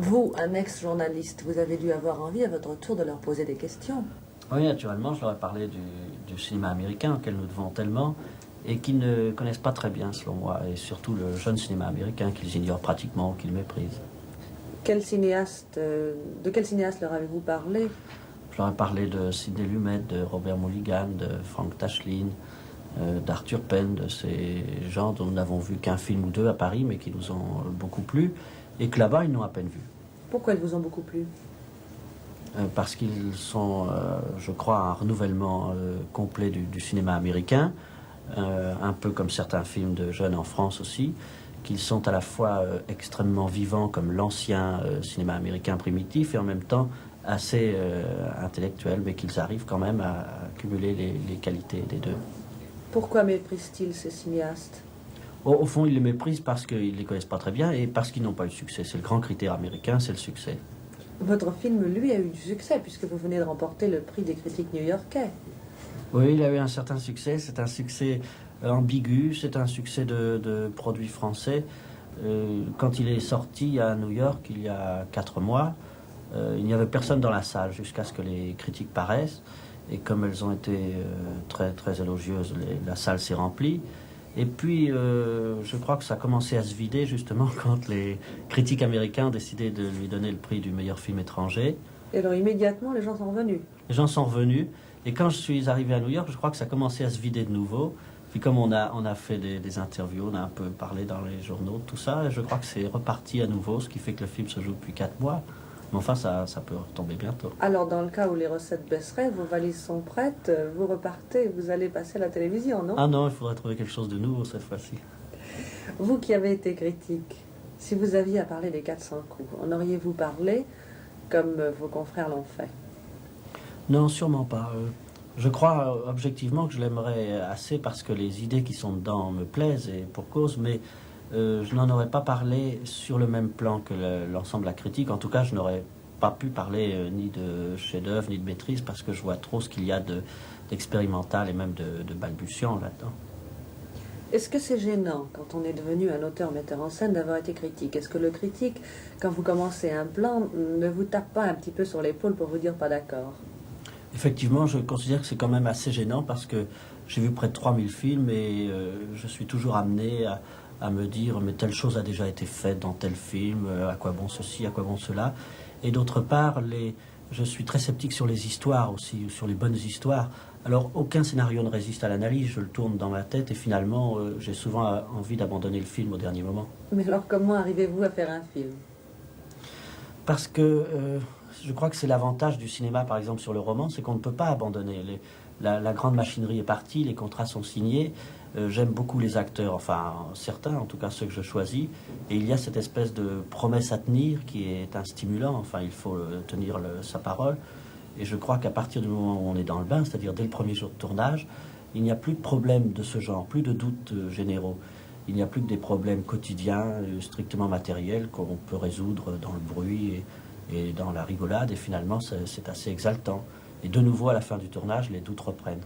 Vous, un ex-journaliste, vous avez dû avoir envie à votre tour de leur poser des questions. Oui, naturellement, je leur ai parlé du cinéma américain auquel nous devons tellement et qu'ils ne connaissent pas très bien, selon moi, et surtout le jeune cinéma américain qu'ils ignorent pratiquement ou qu'ils méprisent. De quel cinéaste leur avez-vous parlé? Je leur ai parlé de Sidney Lumet, de Robert Mulligan, de Frank Tashlin, d'Arthur Penn, de ces gens dont nous n'avons vu qu'un film ou deux à Paris, mais qui nous ont beaucoup plu, et que là-bas, ils n'ont à peine vu. Pourquoi ils vous ont beaucoup plu? Parce qu'ils sont, je crois, un renouvellement complet du cinéma américain, un peu comme certains films de jeunes en France aussi, qu'ils sont à la fois extrêmement vivants comme l'ancien cinéma américain primitif et en même temps assez intellectuels, mais qu'ils arrivent quand même à cumuler les qualités des deux. Pourquoi méprisent-ils ces cinéastes? Au fond, ils les méprisent parce qu'ils ne les connaissent pas très bien et parce qu'ils n'ont pas eu de succès. C'est le grand critère américain, c'est le succès. Votre film, lui, a eu du succès puisque vous venez de remporter le prix des critiques new-yorkais. Oui, il a eu un certain succès. C'est un succès ambigu, c'est un succès de produits français. Quand il est sorti à New York il y a 4 mois, il n'y avait personne dans la salle jusqu'à ce que les critiques paraissent. Et comme elles ont été très, très élogieuses, la salle s'est remplie. Et puis, je crois que ça a commencé à se vider justement quand les critiques américains ont décidé de lui donner le prix du meilleur film étranger. Et alors immédiatement, les gens sont revenus. Les gens sont revenus. Et quand je suis arrivé à New York, je crois que ça a commencé à se vider de nouveau. Puis comme on a fait des interviews, on a un peu parlé dans les journaux, tout ça, et je crois que c'est reparti à nouveau, ce qui fait que le film se joue depuis 4 mois. Mais enfin, ça peut retomber bientôt. Alors dans le cas où les recettes baisseraient, vos valises sont prêtes, vous repartez, vous allez passer à la télévision, non? Ah non, il faudrait trouver quelque chose de nouveau cette fois-ci. Vous qui avez été critique, si vous aviez à parler des 400 coups, en auriez-vous parlé comme vos confrères l'ont fait? Non, sûrement pas. Je crois objectivement que je l'aimerais assez parce que les idées qui sont dedans me plaisent et pour cause, mais je n'en aurais pas parlé sur le même plan que l'ensemble de la critique. En tout cas, je n'aurais pas pu parler ni de chef-d'œuvre ni de maîtrise parce que je vois trop ce qu'il y a d'expérimental et même de balbutiant là-dedans. Est-ce que c'est gênant, quand on est devenu un auteur-metteur en scène, d'avoir été critique? Est-ce que le critique, quand vous commencez un plan, ne vous tape pas un petit peu sur l'épaule pour vous dire pas d'accord? Effectivement, je considère que c'est quand même assez gênant parce que j'ai vu près de 3000 films et je suis toujours amené à me dire mais telle chose a déjà été faite dans tel film, à quoi bon ceci, à quoi bon cela. Et d'autre part, je suis très sceptique sur les histoires aussi, sur les bonnes histoires. Alors aucun scénario ne résiste à l'analyse, je le tourne dans ma tête et finalement j'ai souvent envie d'abandonner le film au dernier moment. Mais alors comment arrivez-vous à faire un film? Parce que je crois que c'est l'avantage du cinéma, par exemple, sur le roman, c'est qu'on ne peut pas abandonner. La grande machinerie est partie, les contrats sont signés. J'aime beaucoup les acteurs, enfin certains, en tout cas ceux que je choisis. Et il y a cette espèce de promesse à tenir qui est un stimulant. Enfin, il faut tenir sa parole. Et je crois qu'à partir du moment où on est dans le bain, c'est-à-dire dès le premier jour de tournage, il n'y a plus de problèmes de ce genre, plus de doutes généraux. Il n'y a plus que des problèmes quotidiens, strictement matériels, qu'on peut résoudre dans le bruit et dans la rigolade. Et finalement, c'est assez exaltant. Et de nouveau, à la fin du tournage, les doutes reprennent.